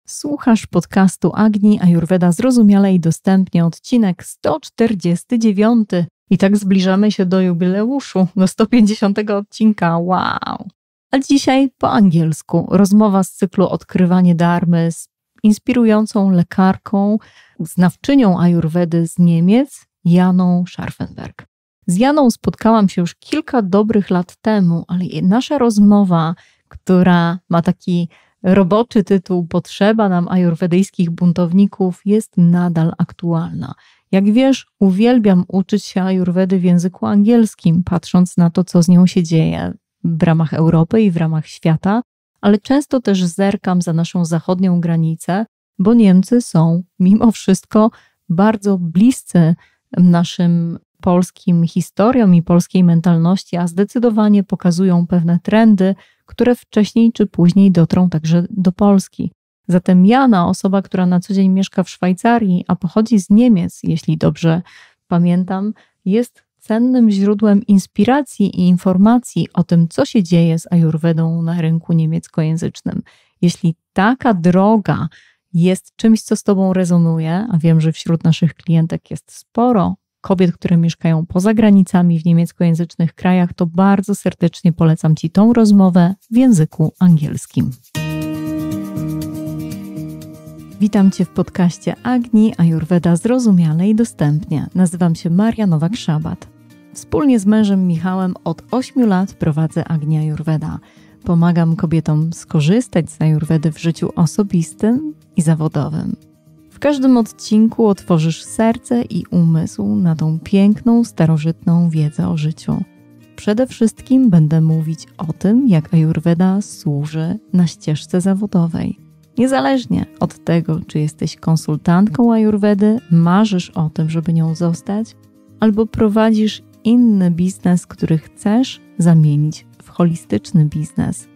Słuchasz podcastu Agni-ajurweda zrozumiale i dostępnie, odcinek 149. I tak zbliżamy się do jubileuszu, do 150 odcinka. Wow! A dzisiaj po angielsku rozmowa z cyklu Odkrywanie Dharmy z inspirującą lekarką, znawczynią Ajurwedy z Niemiec, Janną Scharfenberg. Z Janą spotkałam się już kilka dobrych lat temu, ale nasza rozmowa, która ma taki roboczy tytuł Potrzeba nam ajurwedyjskich buntowników, jest nadal aktualna. Jak wiesz, uwielbiam uczyć się ajurwedy w języku angielskim, patrząc na to, co z nią się dzieje w ramach Europy i w ramach świata, ale często też zerkam za naszą zachodnią granicę, bo Niemcy są mimo wszystko bardzo bliscy naszym polskim historiom i polskiej mentalności, a zdecydowanie pokazują pewne trendy, które wcześniej czy później dotrą także do Polski. Zatem Jana, osoba, która na co dzień mieszka w Szwajcarii, a pochodzi z Niemiec, jeśli dobrze pamiętam, jest cennym źródłem inspiracji i informacji o tym, co się dzieje z ajurwedą na rynku niemieckojęzycznym. Jeśli taka droga jest czymś, co z Tobą rezonuje, a wiem, że wśród naszych klientek jest sporo kobiet, które mieszkają poza granicami w niemieckojęzycznych krajach, to bardzo serdecznie polecam Ci tą rozmowę w języku angielskim. Witam Cię w podcaście Agni-ajurweda zrozumiale i dostępnie. Nazywam się Maria Nowak-Szabat. Wspólnie z mężem Michałem od 8 lat prowadzę Agni-ajurweda. Pomagam kobietom skorzystać z ajurwedy w życiu osobistym i zawodowym. W każdym odcinku otworzysz serce i umysł na tą piękną, starożytną wiedzę o życiu. Przede wszystkim będę mówić o tym, jak ajurweda służy na ścieżce zawodowej. Niezależnie od tego, czy jesteś konsultantką ajurwedy, marzysz o tym, żeby nią zostać, albo prowadzisz inny biznes, który chcesz zamienić w holistyczny biznes,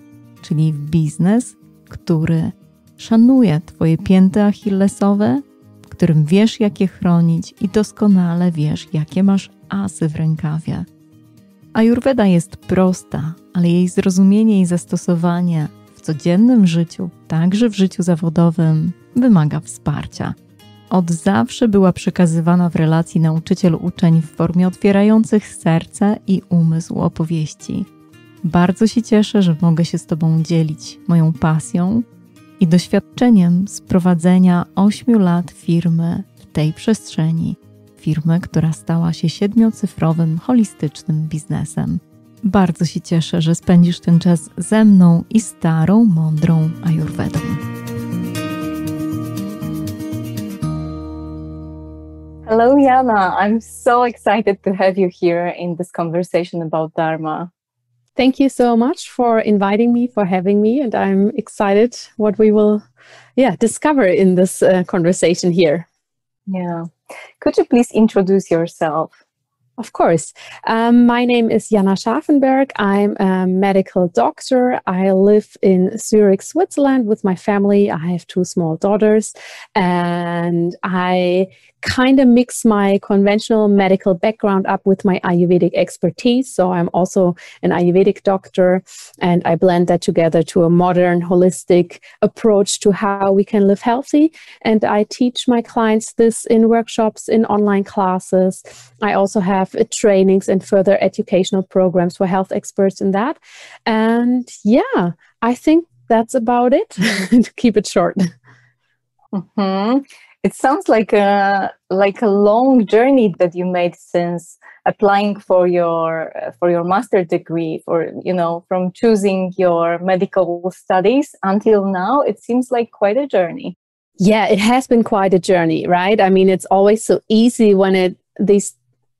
czyli w biznes, który szanuje Twoje pięty achillesowe, w którym wiesz, jak je chronić i doskonale wiesz, jakie masz asy w rękawie. Ajurweda jest prosta, ale jej zrozumienie i zastosowanie w codziennym życiu, także w życiu zawodowym, wymaga wsparcia. Od zawsze była przekazywana w relacji nauczyciel-uczeń w formie otwierających serce i umysł opowieści. Bardzo się cieszę, że mogę się z Tobą dzielić moją pasją i doświadczeniem z prowadzenia 8 lat firmy w tej przestrzeni. Firmy, która stała się 7-cyfrowym, holistycznym biznesem. Bardzo się cieszę, że spędzisz ten czas ze mną i starą, mądrą ajurwedą. Hello, Janna. I'm so excited to have you here in this conversation about Dharma. Thank you so much for inviting me, for having me, and I'm excited what we will discover in this conversation here. Yeah. Could you please introduce yourself? Of course. My name is Janna Scharfenberg. I'm a medical doctor. I live in Zurich, Switzerland with my family. I have 2 small daughters, and I kind of mix my conventional medical background up with my Ayurvedic expertise. So I'm also an Ayurvedic doctor, and I blend that together to a modern, holistic approach to how we can live healthy. And I teach my clients this in workshops, in online classes. I also have trainings and further educational programs for health experts in that. And yeah, I think that's about it, to keep it short. Mm-hmm. It sounds like a long journey that you made since applying for your master degree, from choosing your medical studies until now. It seems like quite a journey. Yeah, it has been quite a journey, right? I mean, it's always so easy when these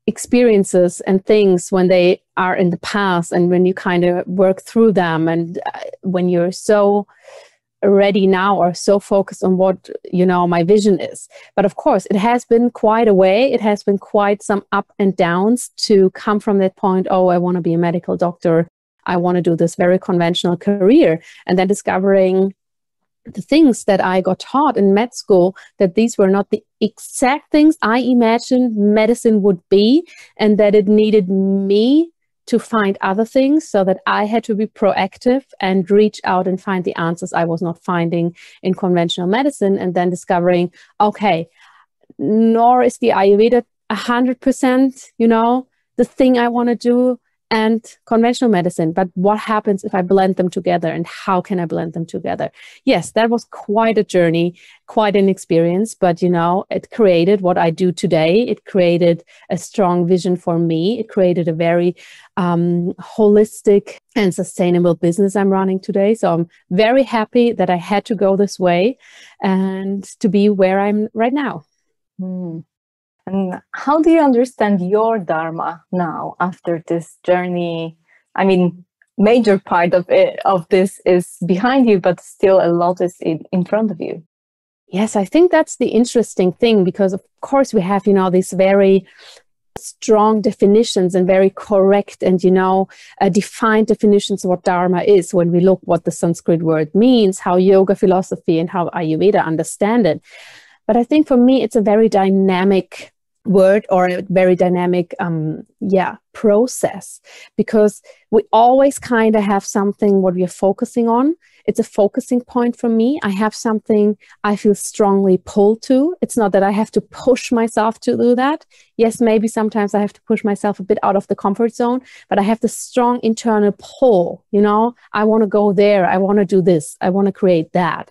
experiences and things, when they are in the past and when you kind of work through them, and when you're so ready now or so focused on what my vision is. But of course, it has been quite a way. It has been quite some up and downs to come from that point. Oh, I want to be a medical doctor. I want to do this very conventional career, and then discovering the things that I got taught in med school, that these were not the exact things I imagined medicine would be, and that it needed me to find other things, so that I had to be proactive and reach out and find the answers I was not finding in conventional medicine, and then discovering, okay, nor is the Ayurveda 100%, the thing I want to do, and conventional medicine. But what happens if I blend them together, and how can I blend them together? Yes, that was quite a journey, quite an experience, but it created what I do today. It created a strong vision for me. It created a very holistic and sustainable business I'm running today. So I'm very happy that I had to go this way and to be where I'm right now. And how do you understand your Dharma now after this journey? I mean, major part of this is behind you, but still a lot is in front of you. Yes, I think that's the interesting thing, because of course we have, these very strong definitions and very correct and, defined definitions of what Dharma is when we look what the Sanskrit word means, how yoga philosophy and how Ayurveda understand it. But I think for me, it's a very dynamic word, or a very dynamic process, because we always kind of have something what we are focusing on. It's a focusing point for me. I have something I feel strongly pulled to. It's not that I have to push myself to do that. Yes, maybe sometimes I have to push myself a bit out of the comfort zone, but I have the strong internal pull, I want to go there. I want to do this. I want to create that.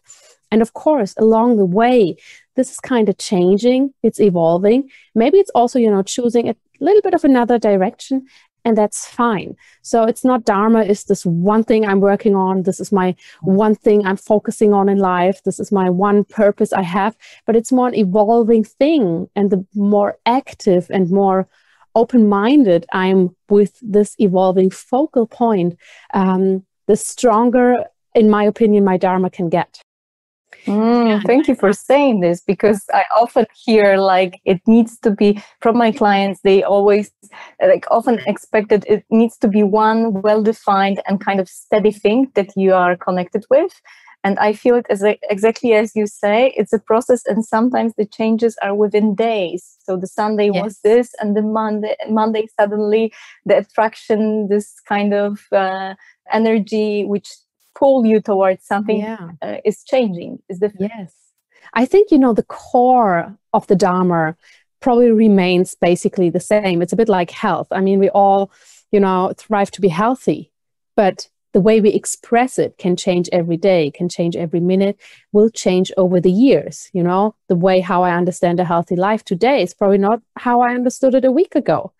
And of course, along the way, this is kind of changing. It's evolving. Maybe it's also, choosing a little bit of another direction, and that's fine. So it's not Dharma is this one thing I'm working on. This is my one thing I'm focusing on in life. This is my one purpose I have, but it's more an evolving thing. And the more active and more open-minded I'm with this evolving focal point, the stronger, in my opinion, my Dharma can get. Thank you for saying this, because I often hear it needs to be, from my clients, they always often expected it needs to be one well-defined and kind of steady thing that you are connected with. And I feel it as exactly as you say, it's a process, and sometimes the changes are within days. So the Sunday was this, and the Monday suddenly the attraction, this kind of energy which pull you towards something is changing, is different. Yes. I think, the core of the Dharma probably remains basically the same. It's a bit like health. I mean, we all, thrive to be healthy, but the way we express it can change every day, can change every minute, will change over the years. The way how I understand a healthy life today is probably not how I understood it a week ago.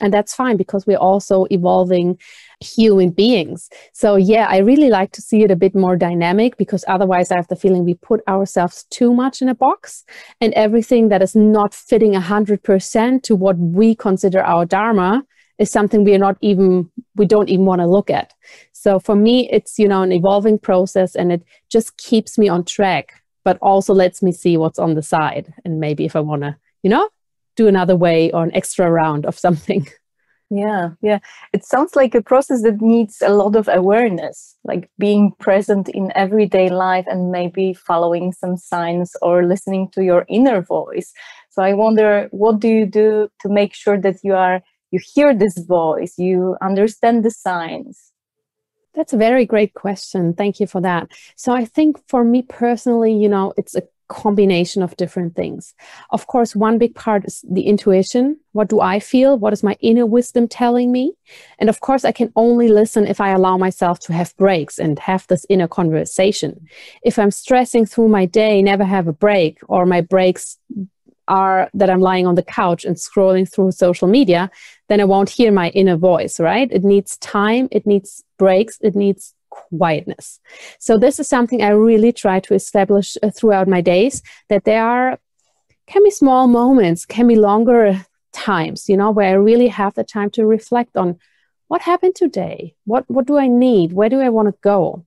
And that's fine, because we're also evolving human beings. So I really like to see it a bit more dynamic, because otherwise I have the feeling we put ourselves too much in a box, and everything that is not fitting 100% to what we consider our Dharma is something we don't even want to look at. So for me, it's, an evolving process, and it just keeps me on track, but also lets me see what's on the side. And maybe if I want to, do another way or an extra round of something. Yeah. It sounds like a process that needs a lot of awareness, like being present in everyday life and maybe following some signs or listening to your inner voice. So I wonder, what do you do to make sure that you hear this voice, you understand the signs? That's a very great question. Thank you for that. So I think for me personally, it's a combination of different things. Of course, one big part is the intuition. What do I feel? What is my inner wisdom telling me? And of course, I can only listen if I allow myself to have breaks and have this inner conversation. If I'm stressing through my day, never have a break, or my breaks are that I'm lying on the couch and scrolling through social media, then I won't hear my inner voice, right? It needs time, it needs breaks, it needs quietness. So this is something I really try to establish throughout my days, that can be small moments, can be longer times, where I really have the time to reflect on what happened today, what do I need, where do I want to go.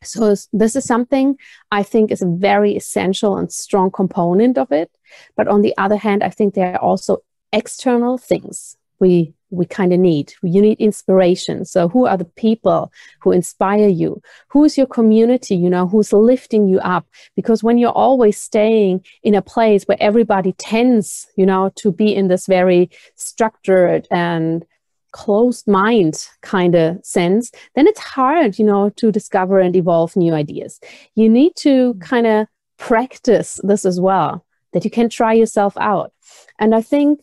So this is something I think is a very essential and strong component of it. But on the other hand, I think there are also external things we kind of need. You need inspiration. So who are the people who inspire you? Who is your community, who's lifting you up? Because when you're always staying in a place where everybody tends, to be in this very structured and closed mind kind of sense, then it's hard, to discover and evolve new ideas. You need to kind of practice this as well, that you can try yourself out. And I think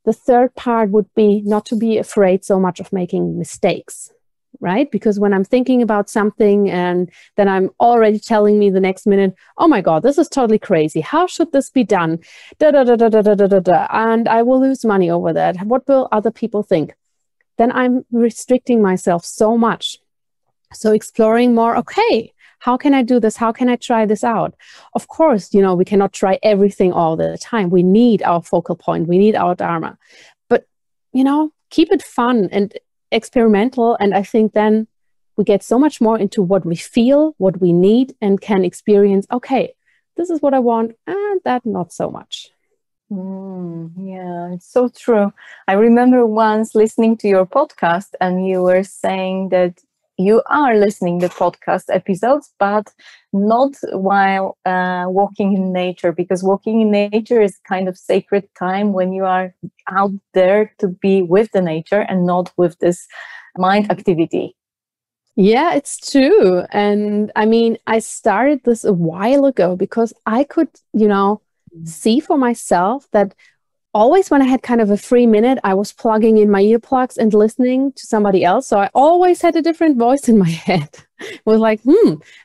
the third part would be not to be afraid so much of making mistakes, right? Because when I'm thinking about something and then I'm already telling me the next minute, oh my God, this is totally crazy. How should this be done? Da, da, da, da, da, da, da, da, and I will lose money over that. What will other people think? Then I'm restricting myself so much. So exploring more, okay, how can I do this? How can I try this out? Of course, we cannot try everything all the time. We need our focal point. We need our Dharma. But, keep it fun and experimental. And I think then we get so much more into what we feel, what we need, and can experience, okay, this is what I want, and that not so much. Yeah, it's so true. I remember once listening to your podcast and you were saying that you are listening to podcast episodes, but not while walking in nature, because walking in nature is kind of sacred time when you are out there to be with the nature and not with this mind activity. Yeah, it's true. And I mean, I started this a while ago because I could, see for myself that always when I had kind of a free minute, I was plugging in my earplugs and listening to somebody else. So I always had a different voice in my head. It was like,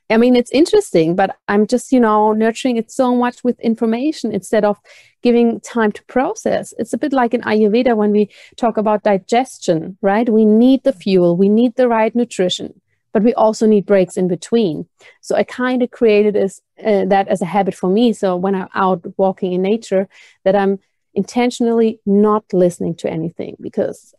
I mean, it's interesting, but I'm just, nurturing it so much with information instead of giving time to process. It's a bit like in Ayurveda when we talk about digestion, right? We need the fuel, we need the right nutrition, but we also need breaks in between. So I kind of created that as a habit for me. So when I'm out walking in nature, that I'm intentionally not listening to anything, because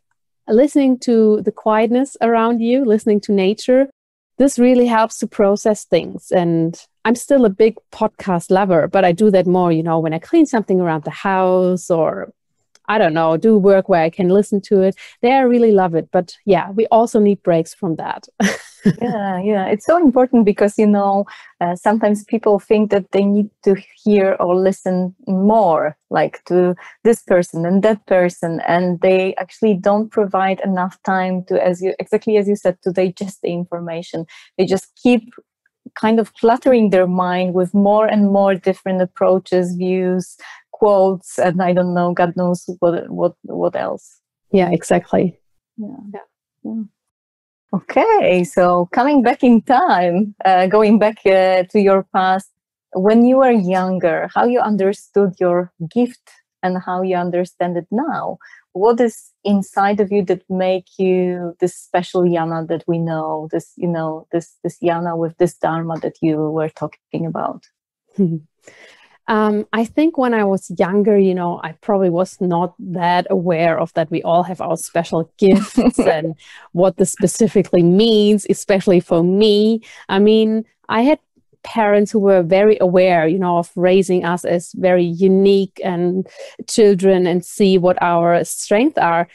listening to the quietness around you, listening to nature, this really helps to process things. And I'm still a big podcast lover, but I do that more, when I clean something around the house or I don't know, do work where I can listen to it. There, I really love it. But yeah, we also need breaks from that. Yeah. It's so important because, sometimes people think that they need to hear or listen more, like to this person and that person, and they actually don't provide enough time to, exactly as you said, to digest the information. They just keep kind of cluttering their mind with more and more different approaches, views, quotes, and I don't know, God knows what else. Yeah, exactly. Yeah. Okay, so coming back in time, going back to your past, when you were younger, how you understood your gift and how you understand it now? What is inside of you that make you this special Janna that we know, this Janna with this Dharma that you were talking about? I think when I was younger, I probably was not that aware of that we all have our special gifts and what this specifically means, especially for me. I mean, I had parents who were very aware, of raising us as very unique and children and see what our strengths are.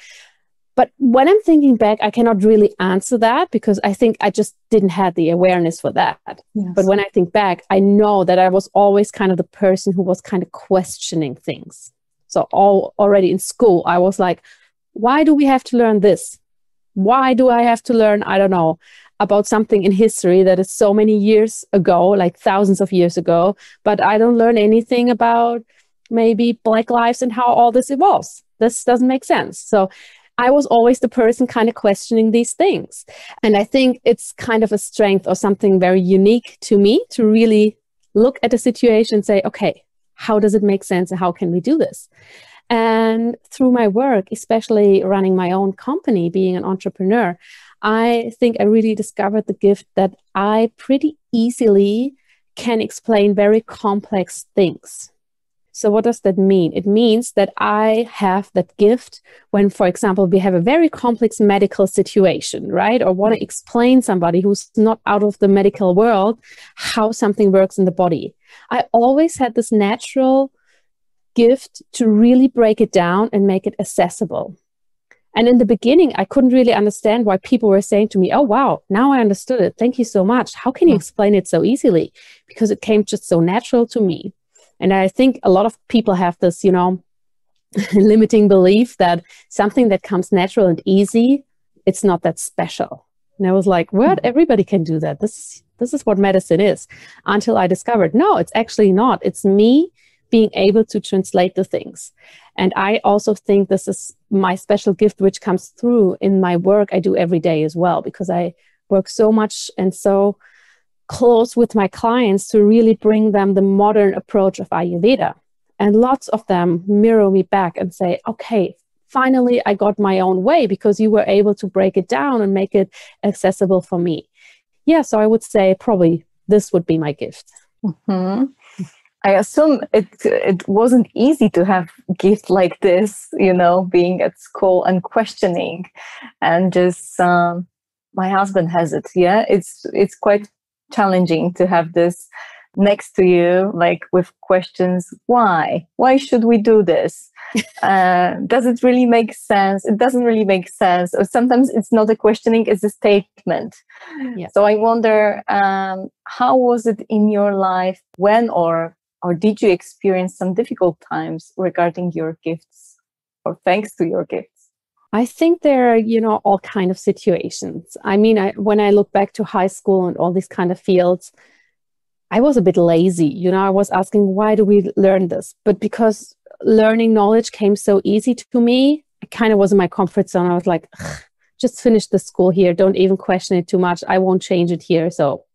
But when I'm thinking back, I cannot really answer that because I think I just didn't have the awareness for that. Yes. But when I think back, I know that I was always kind of the person who was kind of questioning things. So already in school, I was like, why do we have to learn this? Why do I have to learn, I don't know, about something in history that is so many years ago, like thousands of years ago, but I don't learn anything about maybe Black lives and how all this evolves. This doesn't make sense. So I was always the person kind of questioning these things. And I think it's kind of a strength or something very unique to me to really look at a situation and say, okay, how does it make sense and how can we do this? And through my work, especially running my own company, being an entrepreneur, I think I really discovered the gift that I pretty easily can explain very complex things. So what does that mean? It means that I have that gift when, for example, we have a very complex medical situation, right? Or want to explain somebody who's not out of the medical world how something works in the body. I always had this natural gift to really break it down and make it accessible. And in the beginning, I couldn't really understand why people were saying to me, oh, wow, now I understood it. Thank you so much. How can you explain it so easily? Because it came just so natural to me. And I think a lot of people have this, limiting belief that something that comes natural and easy, it's not that special. And I was like, what? Everybody can do that. This is what medicine is. Until I discovered, no, it's actually not. It's me being able to translate the things. And I also think this is my special gift, which comes through in my work I do every day as well, because I work so much and so close with my clients to really bring them the modern approach of Ayurveda. And lots of them mirror me back and say, okay, finally I got my own way because you were able to break it down and make it accessible for me. Yeah, so I would say probably this would be my gift. Mm-hmm. I assume it wasn't easy to have a gift like this, being at school and questioning, and just my husband has it. Yeah, it's quite challenging to have this next to you, like with questions. Why should we do this? Does it really make sense? It doesn't really make sense. Or sometimes it's not a questioning, it's a statement. Yeah. So I wonder, how was it in your life when or did you experience some difficult times regarding your gifts or thanks to your gifts? I think there are, all kind of situations. I mean, when I look back to high school and all these kind of fields, I was a bit lazy. I was asking, why do we learn this? But because learning knowledge came so easy to me, I kind of was in my comfort zone. I was like, just finish the school here. Don't even question it too much. I won't change it here. So,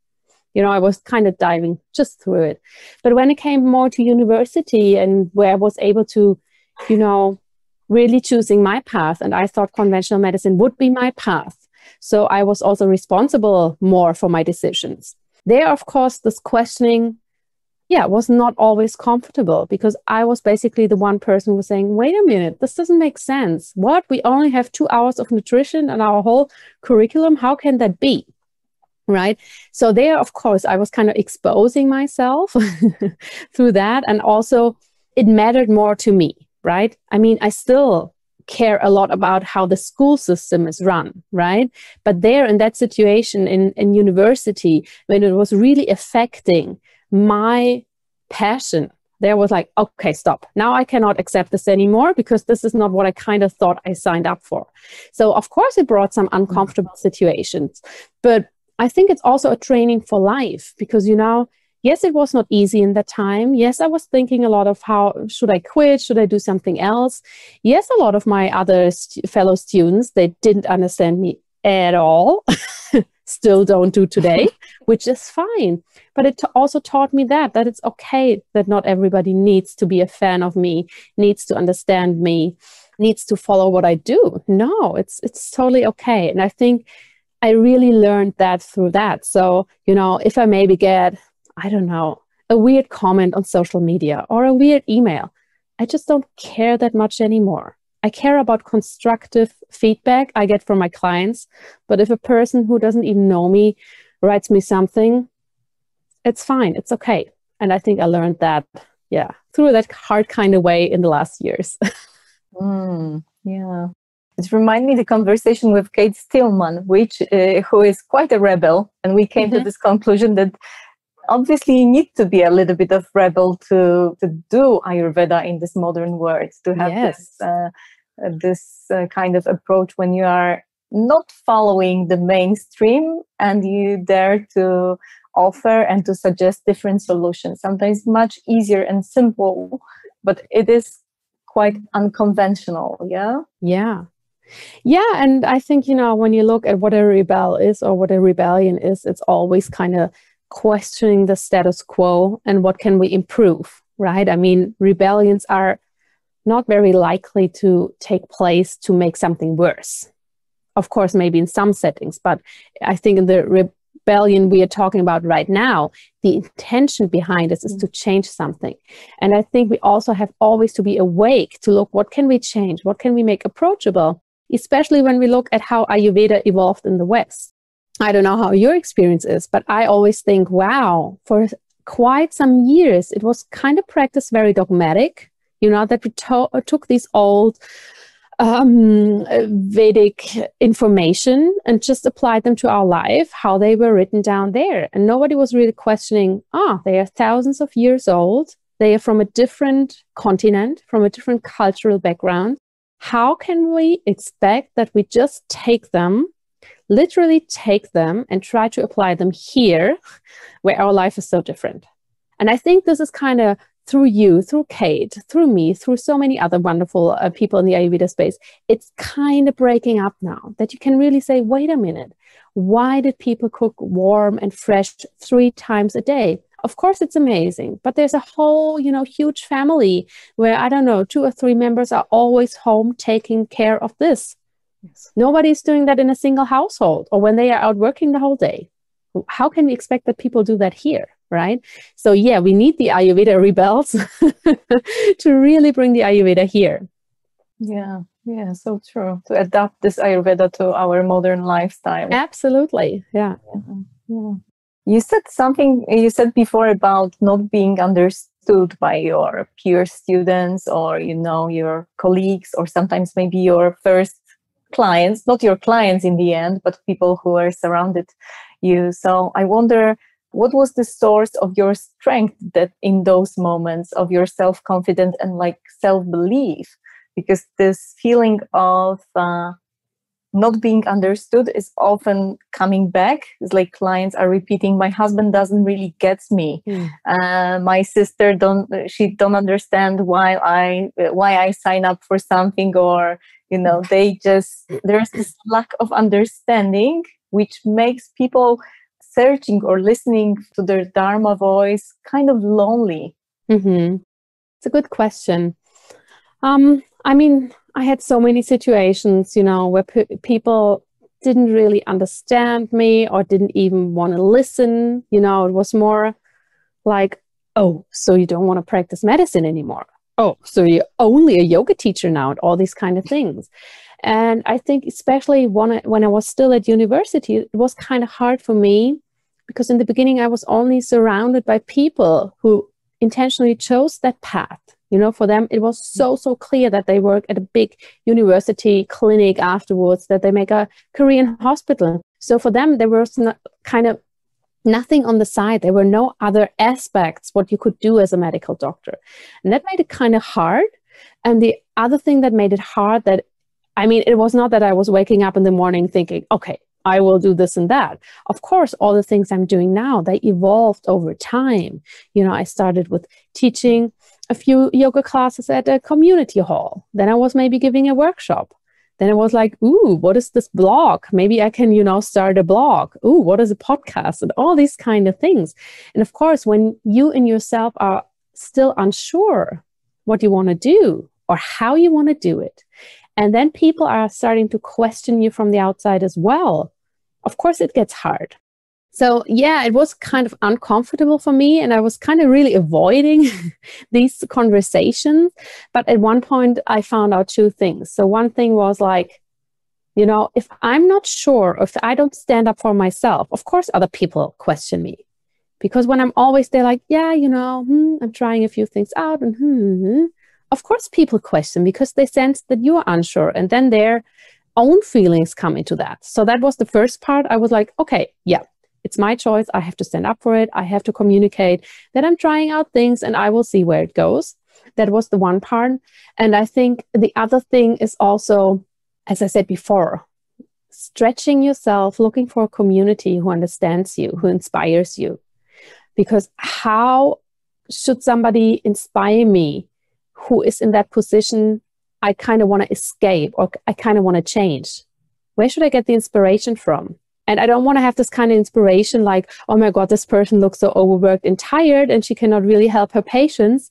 I was kind of diving just through it. But when it came more to university and where I was able to, really choosing my path, and I thought conventional medicine would be my path. So I was also responsible more for my decisions. There, of course, this questioning, was not always comfortable because I was basically the one person who was saying, wait a minute, this doesn't make sense. What? We only have 2 hours of nutrition in our whole curriculum. How can that be? Right. So there, of course, I was kind of exposing myself through that. And also it mattered more to me. Right. I mean, I still care a lot about how the school system is run. Right. But there in that situation in university, when it was really affecting my passion, there was like, okay, stop. Now I cannot accept this anymore because this is not what I kind of thought I signed up for. So, of course, it brought some uncomfortable situations. But I think it's also a training for life because, yes, it was not easy in that time. Yes, I was thinking a lot of how should I quit? Should I do something else? Yes, a lot of my other fellow students, they didn't understand me at all. Still don't do today, which is fine. But it also taught me that it's okay that not everybody needs to be a fan of me, needs to understand me, needs to follow what I do. No, it's totally okay. And I think I really learned that through that. So, if I maybe get, I don't know, a weird comment on social media or a weird email, I just don't care that much anymore. I care about constructive feedback I get from my clients. But if a person who doesn't even know me writes me something, it's fine. It's okay. And I think I learned that, through that hard kind of way in the last years. Yeah. It reminded me the conversation with Kate Stillman, who is quite a rebel. And we came to this conclusion that obviously you need to be a little bit of rebel to do Ayurveda in this modern world, to have this kind of approach when you are not following the mainstream and you dare to offer and to suggest different solutions. Sometimes much easier and simple, but it is quite unconventional. Yeah, and I think, when you look at what a rebel is or what a rebellion is, it's always kind of questioning the status quo and what can we improve, right? I mean, rebellions are not very likely to take place to make something worse. Of course, maybe in some settings, but I think in the rebellion we are talking about right now, the intention behind it is to change something. And I think we also have always to be awake to look, what can we change? What can we make approachable? Especially when we look at how Ayurveda evolved in the West. I don't know how your experience is, but I always think, wow, for quite some years, it was kind of practiced very dogmatic, that we took these old Vedic information and just applied them to our life, how they were written down there. And nobody was really questioning, they are thousands of years old. They are from a different continent, from a different cultural background. How can we expect that we just take them, literally take them and try to apply them here where our life is so different? And I think this is kind of through you, through Kate, through me, through so many other wonderful people in the Ayurveda space, it's kind of breaking up now that you can really say, wait a minute, why did people cook warm and fresh 3 times a day? Of course, it's amazing, but there's a whole, huge family where, I don't know, 2 or 3 members are always home taking care of this. Yes. Nobody's doing that in a single household or when they are out working the whole day. How can we expect that people do that here? Right? So yeah, we need the Ayurveda rebels to really bring the Ayurveda here. Yeah, so true. To adapt this Ayurveda to our modern lifestyle. Absolutely, yeah. You said before about not being understood by your peer students or, your colleagues, or sometimes maybe your first clients, not your clients in the end, but people who are surrounded you. So I wonder, what was the source of your strength that in those moments of your self-confidence and self-belief? Because this feeling of not being understood is often coming back. It's like clients are repeating, my husband doesn't really get me. My sister don't understand why I sign up for something, or, there's this lack of understanding, which makes people searching or listening to their Dharma voice kind of lonely. Mm-hmm. It's a good question. I had so many situations, where people didn't really understand me or didn't even want to listen. It was more like, oh, so you don't want to practice medicine anymore. Oh, so you're only a yoga teacher now, and all these kind of things. And I think especially when I was still at university, it was kind of hard for me, because in the beginning I was only surrounded by people who intentionally chose that path. For them, it was so clear that they work at a big university clinic afterwards, that they make a career in hospital. So for them, there was nothing on the side. There were no other aspects what you could do as a medical doctor. And that made it kind of hard. And the other thing that made it hard, it was not that I was waking up in the morning thinking, okay, I will do this and that. Of course, all the things I'm doing now, they evolved over time. I started with teaching a few yoga classes at a community hall. Then I was maybe giving a workshop. Then I was like, ooh, what is this blog? Maybe I can, start a blog. Ooh, what is a podcast? And all these kind of things. And of course, when you and yourself are still unsure what you want to do or how you want to do it, and then people are starting to question you from the outside as well, of course it gets hard. So yeah, it was kind of uncomfortable for me, and I was kind of really avoiding these conversations. But at one point I found out 2 things. So one thing was like, if I'm not sure, if I don't stand up for myself, of course other people question me. Because when I'm always there like, yeah, I'm trying a few things out, and of course people question, because they sense that you are unsure, and then their own feelings come into that. So that was the first part. I was like, okay, yeah, it's my choice. I have to stand up for it. I have to communicate that I'm trying out things, and I will see where it goes. That was the one part. And I think the other thing is also, as I said before, stretching yourself, looking for a community who understands you, who inspires you. Because how should somebody inspire me who is in that position I kind of want to escape, or I kind of want to change? Where should I get the inspiration from? And I don't want to have this kind of inspiration like, oh my God, this person looks so overworked and tired and she cannot really help her patients.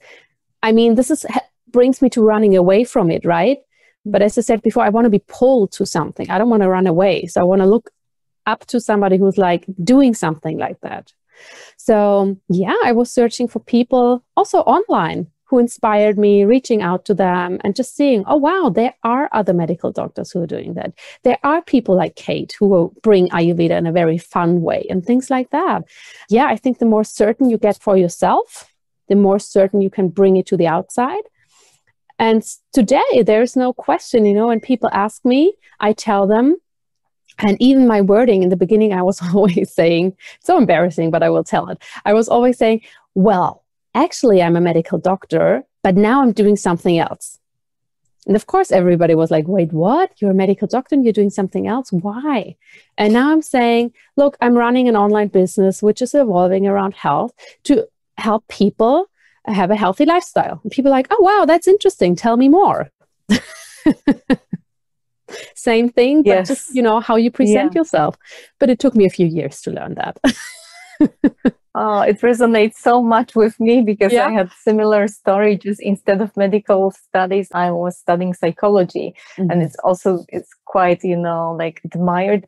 This brings me to running away from it, right? But as I said before, I want to be pulled to something. I don't want to run away. So I want to look up to somebody who's like doing something like that. So yeah, I was searching for people also online who inspired me, reaching out to them and just seeing, oh wow, there are other medical doctors who are doing that. There are people like Kate who will bring Ayurveda in a very fun way and things like that. Yeah, I think the more certain you get for yourself, the more certain you can bring it to the outside. And today, there's no question, when people ask me, I tell them, and even my wording in the beginning, I was always saying, so embarrassing, but I will tell it. I was always saying, well, actually, I'm a medical doctor, but now I'm doing something else. And of course, everybody was like, wait, what? You're a medical doctor and you're doing something else? Why? And now I'm saying, look, I'm running an online business, which is evolving around health to help people have a healthy lifestyle. And people are like, oh, wow, that's interesting. Tell me more. Same thing, but just, how you present yourself. But it took me a few years to learn that. Oh, it resonates so much with me because I had similar story. Just instead of medical studies, I was studying psychology, and it's quite like admired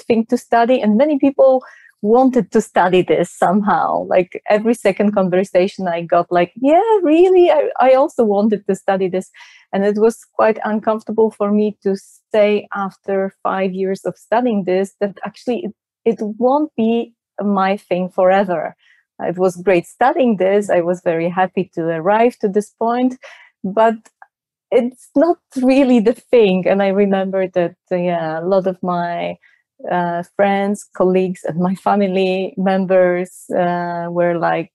thing to study, and many people wanted to study this somehow. Like every second conversation I got like, yeah, really, I also wanted to study this, and it was quite uncomfortable for me to say after 5 years of studying this that actually it won't be my thing forever. It was great studying this. I was very happy to arrive to this point, but it's not really the thing. And I remember that, a lot of my friends, colleagues, and my family members were like,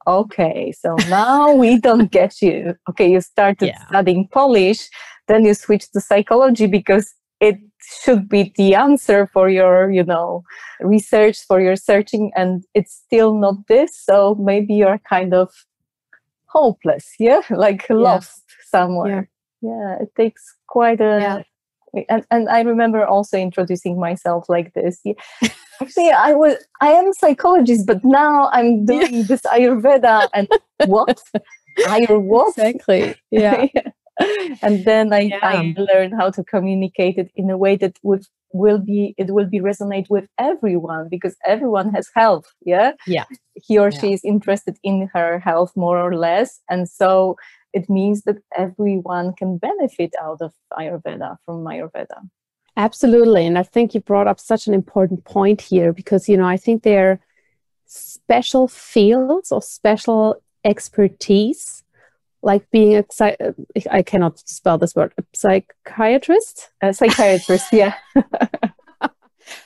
okay, so now we don't get you. Okay, you started studying Polish, then you switched to psychology because it should be the answer for your, research, for your searching, and it's still not this. So maybe you're kind of hopeless, like lost somewhere. Yeah, it takes quite a... And I remember also introducing myself like this. Actually, I am a psychologist, but now I'm doing this Ayurveda. And what? What? Exactly. Yeah. And then I learned how to communicate it in a way that will be resonate with everyone, because everyone has health. He or she is interested in her health more or less, and so it means that everyone can benefit out of from Ayurveda. Absolutely. And I think you brought up such an important point here, because I think there are special fields or special expertise, like being I cannot spell this word, a psychiatrist? A psychiatrist, yeah.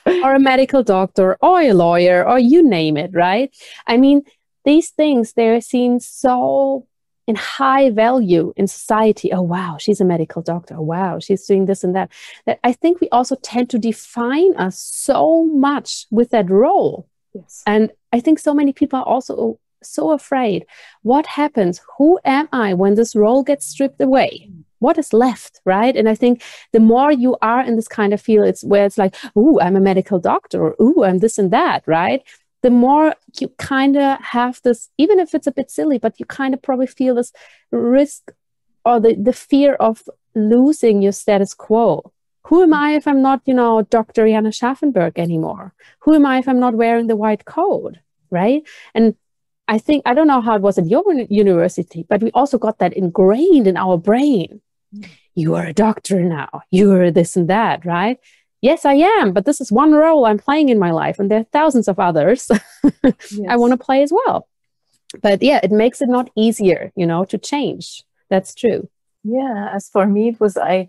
Or a medical doctor, or a lawyer, or you name it, right? I mean, these things, they're seen so in high value in society. Oh, wow, she's a medical doctor. Oh, wow, she's doing this and that. That I think we also tend to define us so much with that role. Yes. And I think so many people are also so afraid. What happens? Who am I when this role gets stripped away? What is left, right? And I think the more you are in this kind of field, it's where it's like, ooh, I'm a medical doctor, or ooh, I'm this and that, right? The more you kind of have this, even if it's a bit silly, but you kind of probably feel this risk or the fear of losing your status quo. Who am I if I'm not, Dr. Janna Scharfenberg anymore? Who am I if I'm not wearing the white coat, right? And I think, I don't know how it was at your university, but we also got that ingrained in our brain. You are a doctor now. You are this and that, right? Yes, I am, but this is one role I'm playing in my life, and there are thousands of others I want to play as well. But it makes it not easier, to change. That's true. Yeah, as for me, it was I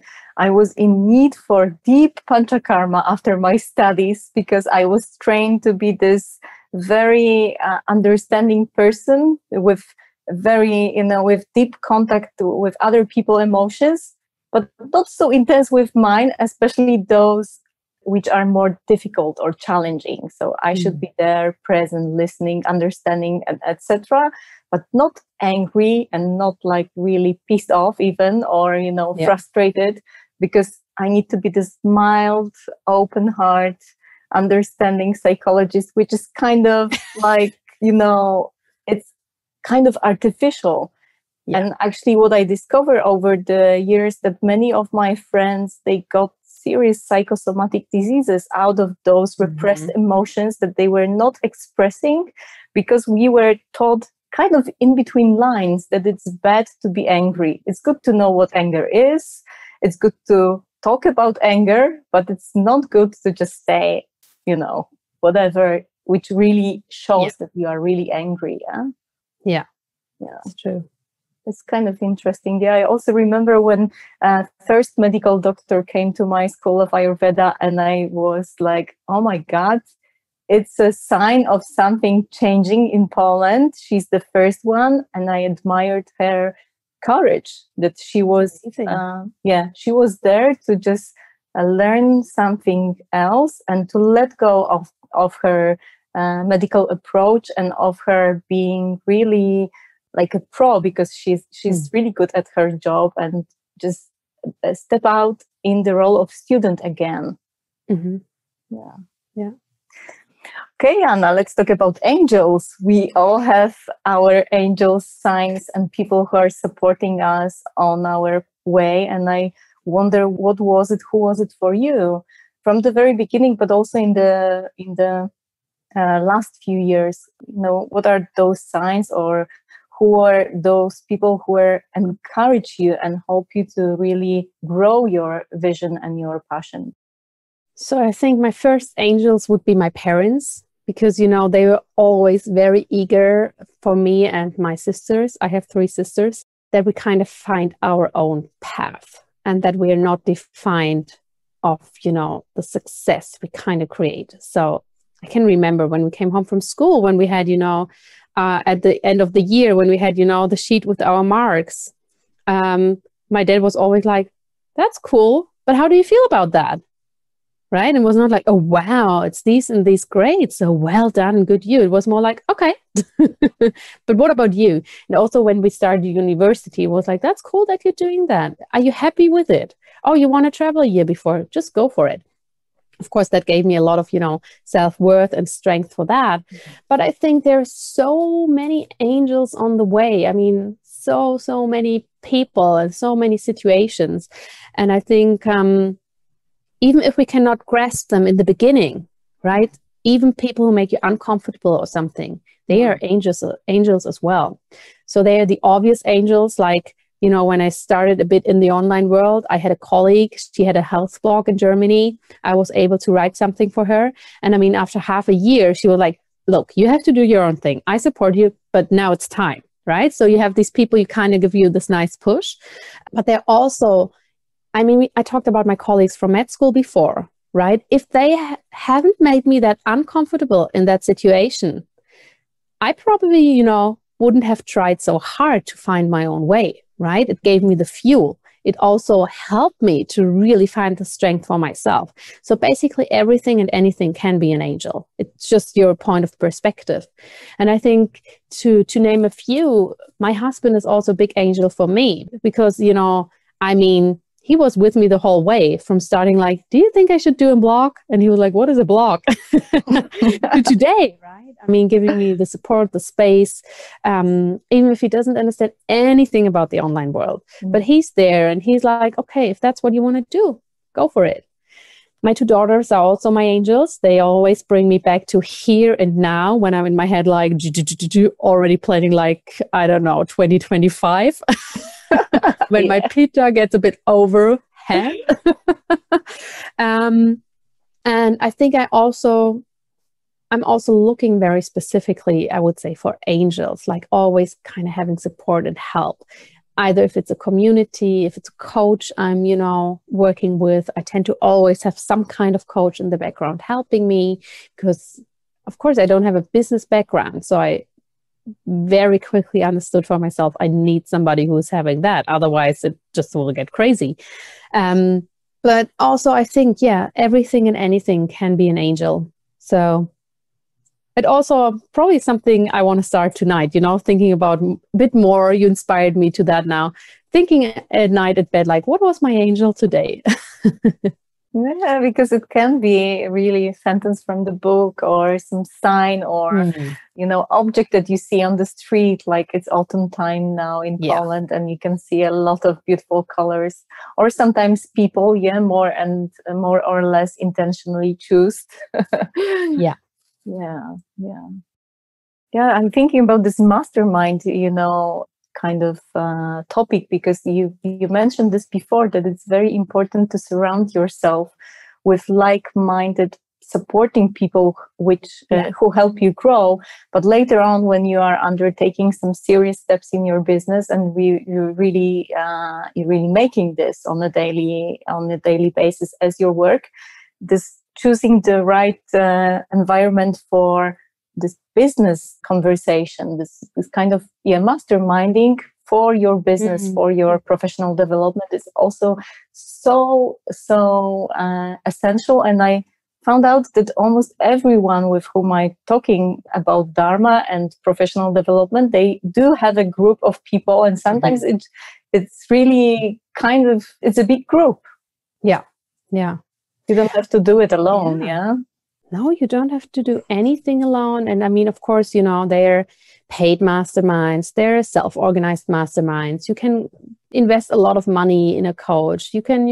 was in need for deep panchakarma after my studies, because I was trained to be this very understanding person with very, with deep contact with other people's emotions, but not so intense with mine, especially those which are more difficult or challenging. So I should be there, present, listening, understanding, etc., but not angry and not like really pissed off even, or, frustrated, because I need to be this mild, open heart, understanding psychologist, which is kind of like, it's kind of artificial. And actually what I discovered over the years, that many of my friends, they got serious psychosomatic diseases out of those repressed emotions that they were not expressing, because we were taught kind of in between lines that it's bad to be angry. It's good to know what anger is. It's good to talk about anger, but it's not good to just say, whatever, which really shows that you are really angry. Yeah, it's true. It's kind of interesting. I also remember when first medical doctor came to my school of Ayurveda, and I was like, oh my God, it's a sign of something changing in Poland. She's the first one, and I admired her courage that she was, she was there to just learn something else and to let go of her medical approach and of her being really like a pro, because she's really good at her job, and just step out in the role of student again. Mm-hmm. Yeah. Okay, Anna, let's talk about angels. We all have our angel signs and people who are supporting us on our way. And I wonder, who was it for you from the very beginning, but also in the last few years? What are those signs, or who are those people who encourage you and help you to really grow your vision and your passion? So I think my first angels would be my parents, because, they were always very eager for me and my sisters. I have 3 sisters, that we kind of find our own path, and that we are not defined of, the success we kind of create. So I can remember when we came home from school, when we had, at the end of the year, when we had, the sheet with our marks, my dad was always like, that's cool, but how do you feel about that? Right? It was not like, oh, wow, it's these and these grades, so well done, good you. It was more like, okay, but what about you? And also when we started university, it was like, that's cool that you're doing that. Are you happy with it? Oh, you want to travel a year before? Just go for it. Of course, that gave me a lot of, self-worth and strength for that. But I think there's so many angels on the way. I mean, so many people and so many situations. And I think even if we cannot grasp them in the beginning, right? Even people who make you uncomfortable or something, they are angels as well. So they are the obvious angels, like, when I started a bit in the online world, I had a colleague, she had a health blog in Germany. I was able to write something for her. And I mean, after half a year, she was like, look, you have to do your own thing. I support you, but now it's time, right? So you have these people, you kind of give you this nice push, but they're also, I talked about my colleagues from med school before, right? If they haven't made me that uncomfortable in that situation, I probably, wouldn't have tried so hard to find my own way, right? It gave me the fuel. It also helped me to really find the strength for myself. So basically everything and anything can be an angel. It's just your point of perspective. And I think to name a few, my husband is also a big angel for me, because, he was with me the whole way, from starting like, do you think I should do a blog? And he was like, what is a blog? To today, right? Giving me the support, the space, even if he doesn't understand anything about the online world. But he's there and he's like, okay, if that's what you want to do, go for it. My 2 daughters are also my angels. They always bring me back to here and now, when I'm in my head, like already planning, like, I don't know, 2025. When my pita gets a bit overhead. And I think I'm also looking very specifically, I would say, for angels, like always kind of having support and help. Either if it's a community, if it's a coach I'm, working with, I tend to always have some kind of coach in the background helping me, because of course I don't have a business background. So I very quickly understood for myself, I need somebody who's having that. Otherwise it just will get crazy. But also I think, everything and anything can be an angel. So it also probably something I want to start tonight, thinking about a bit more. You inspired me to that now. Thinking at night at bed, like, what was my angel today? Yeah, because it can be really a sentence from the book, or some sign, or, object that you see on the street, like it's autumn time now in Poland, and you can see a lot of beautiful colors, or sometimes people, more or less intentionally choose. Yeah, I'm thinking about this mastermind, kind of topic, because you mentioned this before, that it's very important to surround yourself with like-minded, supporting people who help you grow. But later on, when you are undertaking some serious steps in your business, and you're really making this on a daily basis as your work, this choosing the right environment for this business conversation, this kind of masterminding for your business, for your professional development is also so essential. And I found out that almost everyone with whom I'm talking about Dharma and professional development, they do have a group of people, and sometimes it's really it's a big group. Yeah. You don't have to do it alone. Yeah. No, you don't have to do anything alone. And I mean, of course, they're paid masterminds, they're self-organized masterminds. You can invest a lot of money in a coach. You can,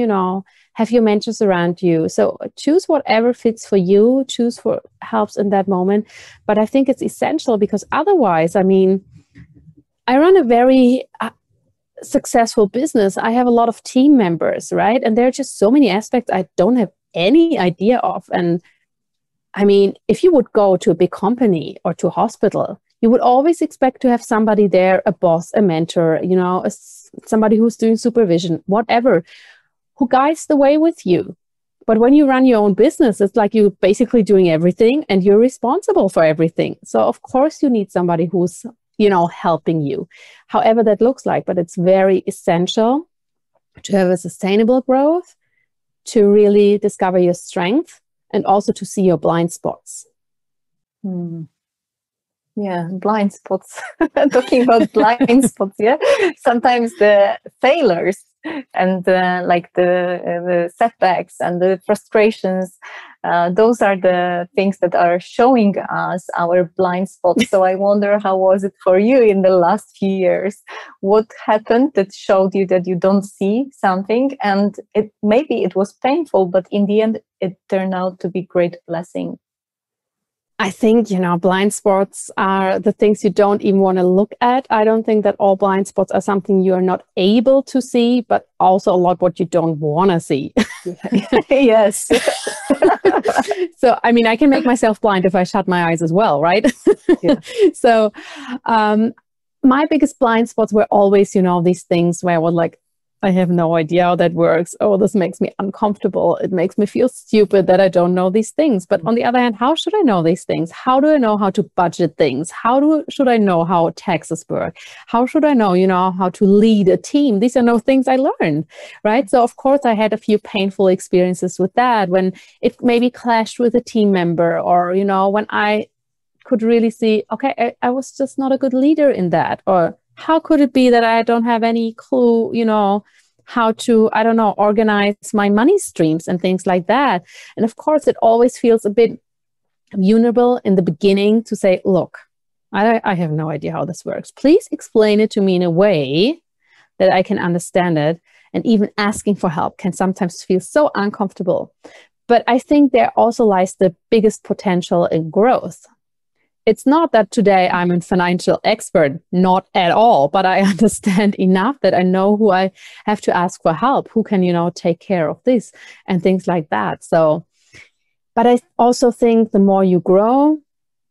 have your mentors around you. So choose whatever fits for you, choose what helps in that moment. But I think it's essential, because otherwise, I mean, I run a very successful business. I have a lot of team members, right? And there are just so many aspects I don't have any idea of. And I mean, if you would go to a big company or to a hospital, you would always expect to have somebody there, a boss, a mentor, somebody who's doing supervision, whatever, who guides the way with you. But when you run your own business, it's like you're basically doing everything and you're responsible for everything. So of course you need somebody who's, helping you, however that looks like. But it's very essential to have a sustainable growth, to really discover your strength, and also to see your blind spots. Yeah, blind spots. Talking about blind spots, yeah. Sometimes the failures and the setbacks and the frustrations, those are the things that are showing us our blind spots. So I wonder, how was it for you in the last few years? What happened that showed you that you don't see something, and maybe it was painful, but in the end it turned out to be great blessing? I think, blind spots are the things you don't even want to look at. I don't think that all blind spots are something you are not able to see, but also a lot what you don't want to see. Yes. So, I mean, I can make myself blind if I shut my eyes as well, right? Yeah. So, my biggest blind spots were always, these things where I was like, I have no idea how that works. Oh, this makes me uncomfortable. It makes me feel stupid that I don't know these things. But on the other hand, how should I know these things? How do I know how to budget things? Should I know how taxes work? How should I know, how to lead a team? These are no things I learned, right? So of course I had a few painful experiences with that, when it maybe clashed with a team member, or, when I could really see, okay, I was just not a good leader in that. Or how could it be that I don't have any clue, how to, organize my money streams and things like that? And of course, it always feels a bit vulnerable in the beginning to say, look, I have no idea how this works. Please explain it to me in a way that I can understand it. And even asking for help can sometimes feel so uncomfortable. But I think there also lies the biggest potential in growth. It's not that today I'm a financial expert, not at all, but I understand enough that I know who I have to ask for help, who can, take care of this and things like that. So, but I also think the more you grow,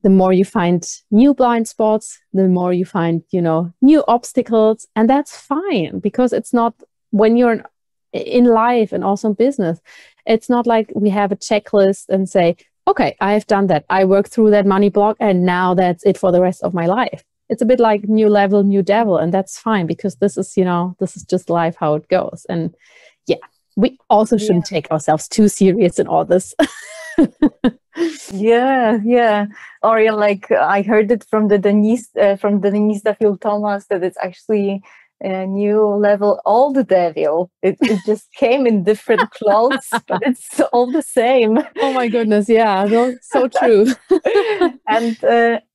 the more you find new blind spots, the more you find, new obstacles. And that's fine, because it's not, when you're in life and also in business, it's not like we have a checklist and say, okay, I have done that. I worked through that money block and now that's it for the rest of my life. It's a bit like new level, new devil. And that's fine, because this is, this is just life, how it goes. And yeah, we also shouldn't take ourselves too serious in all this. Yeah. Or I heard it from the Denise Duffield Thomas, that it's actually a new level, all the devil. It just came in different clothes, but it's all the same. Oh my goodness, yeah, so true. And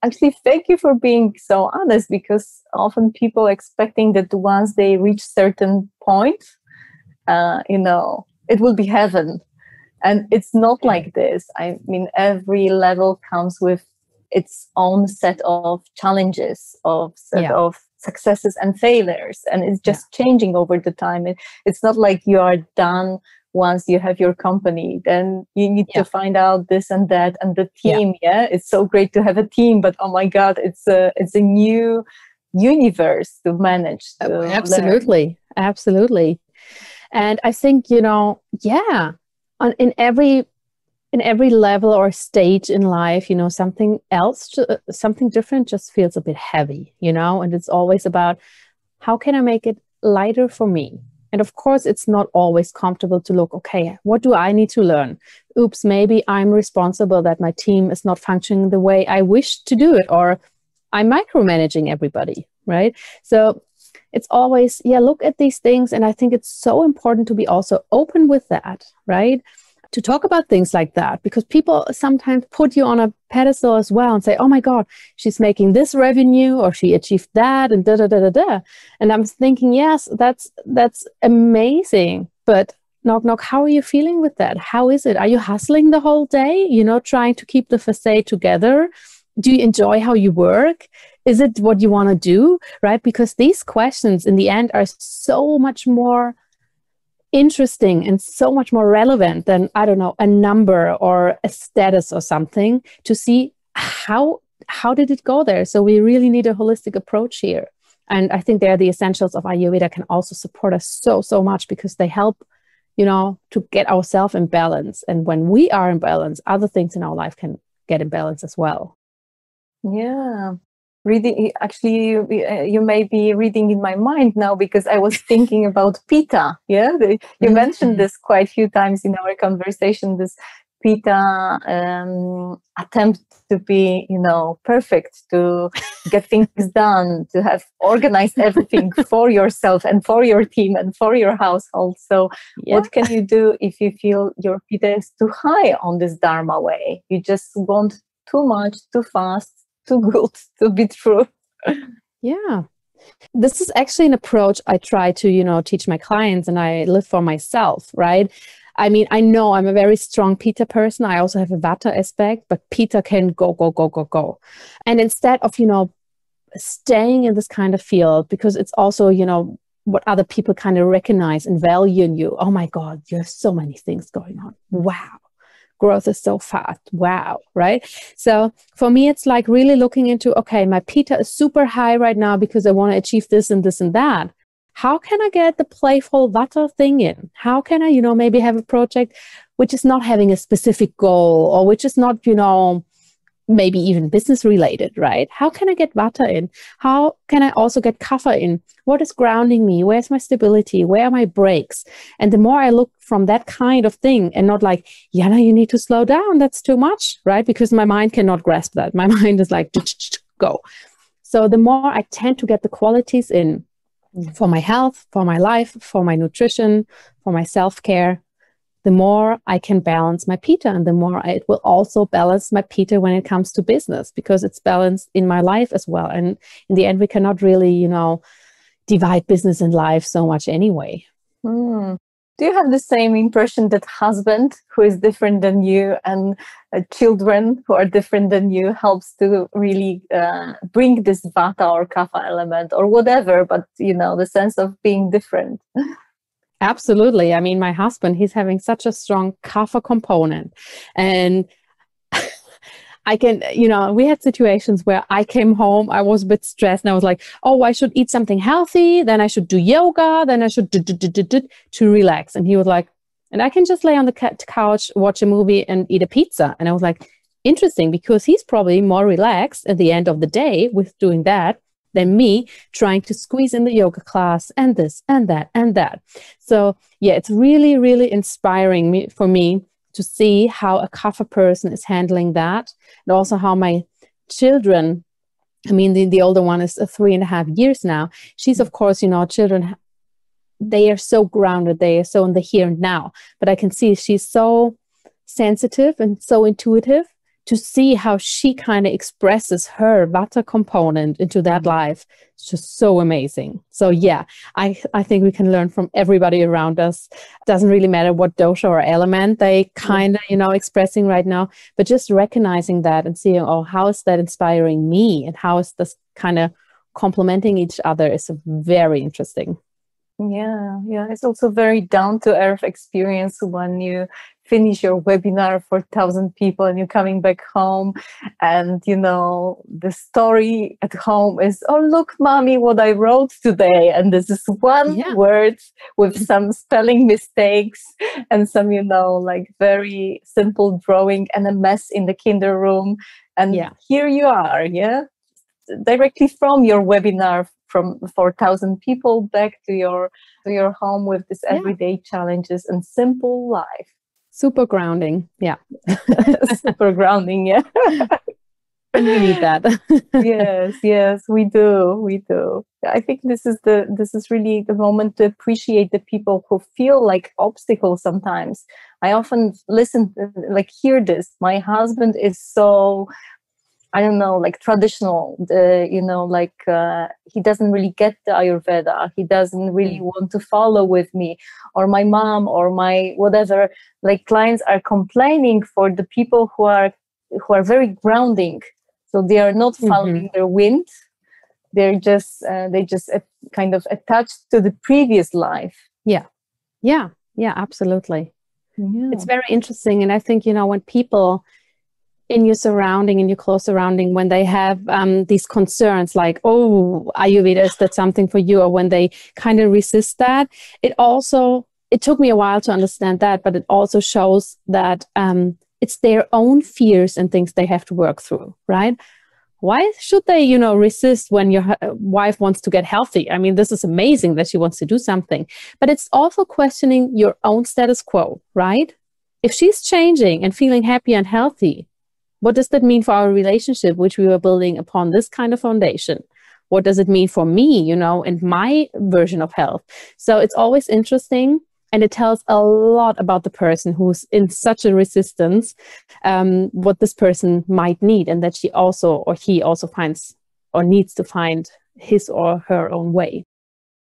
actually, thank you for being so honest, because often people expecting that once they reach certain point, it will be heaven. And it's not like this. I mean, every level comes with its own set of challenges, of successes and failures, and it's just changing over the time. It's not like you are done once you have your company. Then you need to find out this and that, and the team. It's so great to have a team, but oh my God, it's a new universe to manage. Absolutely. And I think in every in every level or stage in life, you know, something else, something different just feels a bit heavy, you know, and it's always about how can I make it lighter for me? And of course, it's not always comfortable to look, okay, what do I need to learn? Oops, maybe I'm responsible that my team is not functioning the way I wish to do it, or I'm micromanaging everybody, right? So it's always, look at these things. And I think it's so important to be also open with that, right? To talk about things like that, because people sometimes put you on a pedestal as well and say, oh my God, she's making this revenue or she achieved that and da da da da da. And I'm thinking, yes, that's amazing. But knock, knock, how are you feeling with that? How is it? Are you hustling the whole day? You know, trying to keep the facade together? Do you enjoy how you work? Is it what you want to do? Right? Because these questions in the end are so much more interesting and so much more relevant than, I don't know, a number or a status or something, to see how did it go there. So we really need a holistic approach here. And I think they're the essentials of Ayurveda can also support us so much, because they help, you know, to get ourselves in balance. And when we are in balance, other things in our life can get in balance as well. Yeah. Reading, actually, you may be reading in my mind now, because I was thinking about Pitta. Yeah, you mentioned this quite a few times in our conversation. This Pitta attempt to be, you know, perfect, to get things done, to have organized everything for yourself and for your team and for your household. So, what can you do if you feel your Pitta is too high on this Dharma way? You just want too much, too fast, too good to be true. Yeah. This is actually an approach I try to, you know, teach my clients, and I live for myself, right? I mean, I know I'm a very strong Pitta person. I also have a Vata aspect, but Pitta can go. And instead of, you know, staying in this kind of field, because it's also, you know, what other people kind of recognize and value in you. Oh my God, you have so many things going on. Wow. Growth is so fast. Wow. Right. So for me, it's like really looking into, okay, my Pitta is super high right now because I want to achieve this and this and that. How can I get the playful Vata thing in? How can I, you know, maybe have a project which is not having a specific goal, or which is not, you know, maybe even business related, right? How can I get Vata in? How can I also get Kapha in? What is grounding me? Where's my stability? Where are my breaks? And the more I look from that kind of thing, and not like, Janna, you need to slow down. That's too much, right? Because my mind cannot grasp that. My mind is like, go. So the more I tend to get the qualities in for my health, for my life, for my nutrition, for my self-care, the more I can balance my Pitta, and the more it will also balance my Pitta when it comes to business, because it's balanced in my life as well. And in the end, we cannot really, you know, divide business and life so much anyway. Do you have the same impression that husband who is different than you, and children who are different than you, helps to really bring this Vata or Kapha element or whatever, but, you know, the sense of being different? Absolutely. I mean, my husband, he's having such a strong Kapha component. And I can, you know, we had situations where I came home, I was a bit stressed, and I was like, oh, I should eat something healthy, then I should do yoga, then I should to relax. And he was like, and I can just lay on the couch, watch a movie and eat a pizza. And I was like, interesting, because he's probably more relaxed at the end of the day with doing that than me trying to squeeze in the yoga class and this and that and that. So yeah, it's really, really inspiring for me to see how a Kapha person is handling that, and also how my children, I mean, the older one is 3.5 years now. She's, of course, you know, children, they are so grounded, they are so in the here and now, but I can see she's so sensitive and so intuitive, to see how she kind of expresses her Vata component into that life. It's just so amazing. So yeah, I think we can learn from everybody around us. Doesn't really matter what dosha or element they kind of, you know, expressing right now, but just recognizing that and seeing, oh, how is that inspiring me, and how is this kind of complementing each other is very interesting. Yeah. It's also very down to earth experience when you finish your webinar for 1,000 people and you're coming back home and, the story at home is, oh, look, mommy, what I wrote today. And this is one word with some spelling mistakes and some, very simple drawing and a mess in the kinder room. And here you are, directly from your webinar for 1,000 people back to your home with this everyday challenges and simple life. Super grounding. Yeah. Super grounding. Yeah. And we need that. Yes, we do. I think this is really the moment to appreciate the people who feel like obstacles sometimes. I often hear this. My husband is so, I don't know, traditional, he doesn't really get the Ayurveda. He doesn't really want to follow with me, or my mom or my whatever, clients are complaining for the people who are very grounding. So they are not following their wind. They're just, kind of attached to the previous life. Yeah, absolutely. Yeah. It's very interesting. And I think, when people in your surrounding, in your close surrounding, when they have these concerns like, oh, Ayurveda, is that something for you? Or when they kind of resist that, it took me a while to understand that, but it also shows that it's their own fears and things they have to work through, right? Why should they, resist when your wife wants to get healthy? I mean, this is amazing that she wants to do something, but it's also questioning your own status quo, right? If she's changing and feeling happy and healthy, what does that mean for our relationship, which we were building upon this kind of foundation? What does it mean for me, and my version of health? So it's always interesting. And it tells a lot about the person who's in such a resistance, what this person might need, and that he also finds or needs to find his or her own way.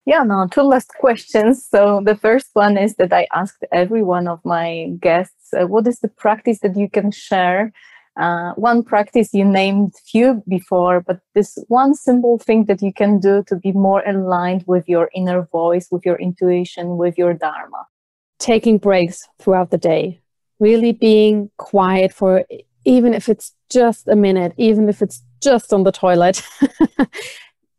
Yeah, now 2 last questions. So the first one is that I asked every one of my guests, what is the practice that you can share? One practice you named few before, but this one simple thing that you can do to be more aligned with your inner voice, with your intuition, with your Dharma. Taking breaks throughout the day, really being quiet for, even if it's just a minute, even if it's just on the toilet,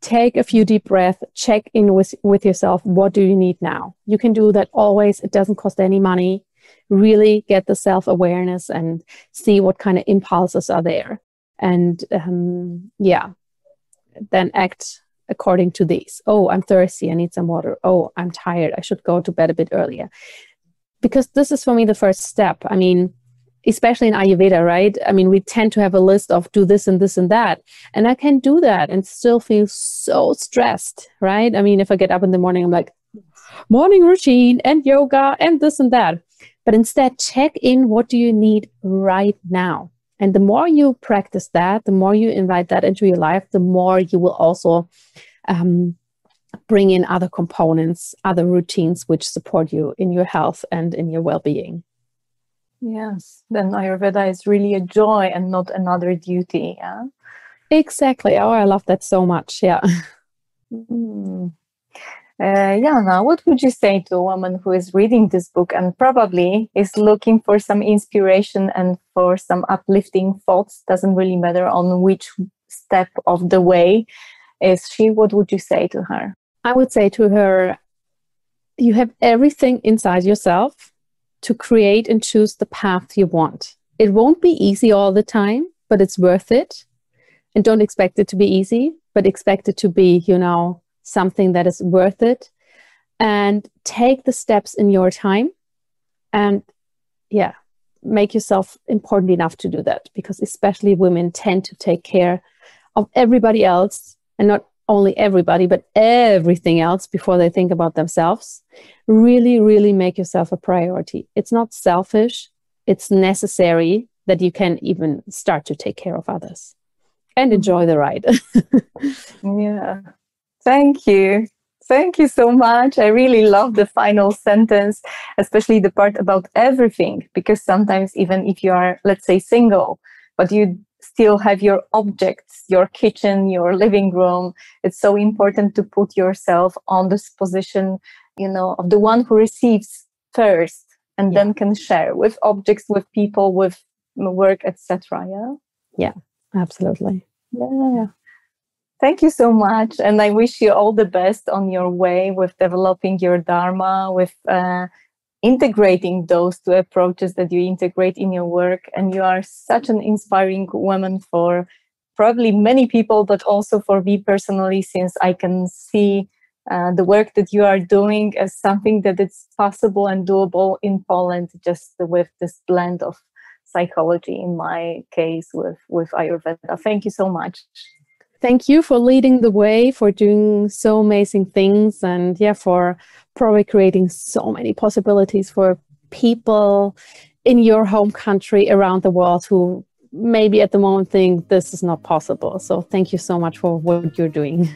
take a few deep breaths, check in with yourself. What do you need now? You can do that always. It doesn't cost any money. Really get the self-awareness and see what kind of impulses are there. And then act according to these. Oh, I'm thirsty. I need some water. Oh, I'm tired. I should go to bed a bit earlier. Because this is for me the first step. I mean, especially in Ayurveda, right? I mean, we tend to have a list of do this and this and that. And I can do that and still feel so stressed, right? I mean, if I get up in the morning, I'm like, morning routine and yoga and this and that. But instead, check in, what do you need right now? And the more you practice that, the more you invite that into your life, the more you will also bring in other components, other routines, which support you in your health and in your well-being. Yes, then Ayurveda is really a joy and not another duty. Yeah, exactly. Oh, I love that so much. Yeah. Janna, what would you say to a woman who is reading this book and probably is looking for some inspiration and for some uplifting thoughts? Doesn't really matter on which step of the way is she. What would you say to her? I would say to her, you have everything inside yourself to create and choose the path you want. It won't be easy all the time, but it's worth it. And don't expect it to be easy, but expect it to be, something that is worth it. And take the steps in your time and make yourself important enough to do that, because especially women tend to take care of everybody else, and not only everybody, but everything else before they think about themselves. Really, really make yourself a priority. It's not selfish. It's necessary that you can even start to take care of others and enjoy the ride. Yeah. Thank you. Thank you so much. I really love the final sentence, especially the part about everything, because sometimes even if you are, let's say, single, but you still have your objects, your kitchen, your living room, it's so important to put yourself on this position, of the one who receives first. and then can share with objects, with people, with work, etc. Yeah, absolutely. Yeah. Thank you so much, and I wish you all the best on your way with developing your Dharma, with integrating those two approaches that you integrate in your work. And you are such an inspiring woman for probably many people, but also for me personally, since I can see the work that you are doing as something that it's possible and doable in Poland, just with this blend of psychology, in my case, with Ayurveda. Thank you so much. Thank you for leading the way, for doing so amazing things, and for probably creating so many possibilities for people in your home country, around the world, who maybe at the moment think this is not possible. So thank you so much for what you're doing.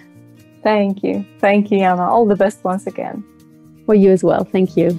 Thank you. Thank you, Janna. All the best once again. For you as well. Thank you.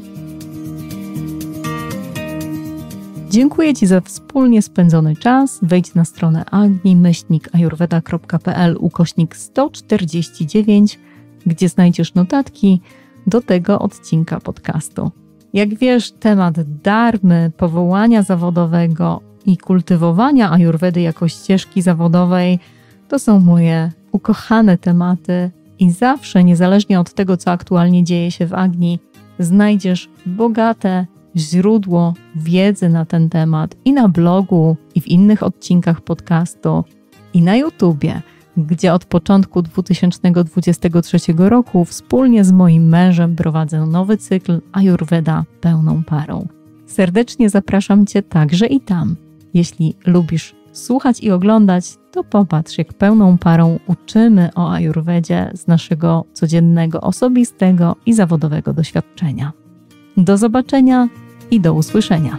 Dziękuję Ci za wspólnie spędzony czas. Wejdź na stronę agni-ajurweda.pl/149, gdzie znajdziesz notatki do tego odcinka podcastu. Jak wiesz, temat dharmy, powołania zawodowego i kultywowania ajurwedy jako ścieżki zawodowej to są moje ukochane tematy i zawsze, niezależnie od tego, co aktualnie dzieje się w Agni, znajdziesz bogate źródło wiedzy na ten temat i na blogu, i w innych odcinkach podcastu, i na YouTubie, gdzie od początku 2023 roku wspólnie z moim mężem prowadzę nowy cykl Ajurweda pełną parą. Serdecznie zapraszam Cię także i tam. Jeśli lubisz słuchać i oglądać, to popatrz, jak pełną parą uczymy o Ajurwedzie z naszego codziennego, osobistego i zawodowego doświadczenia. Do zobaczenia i do usłyszenia.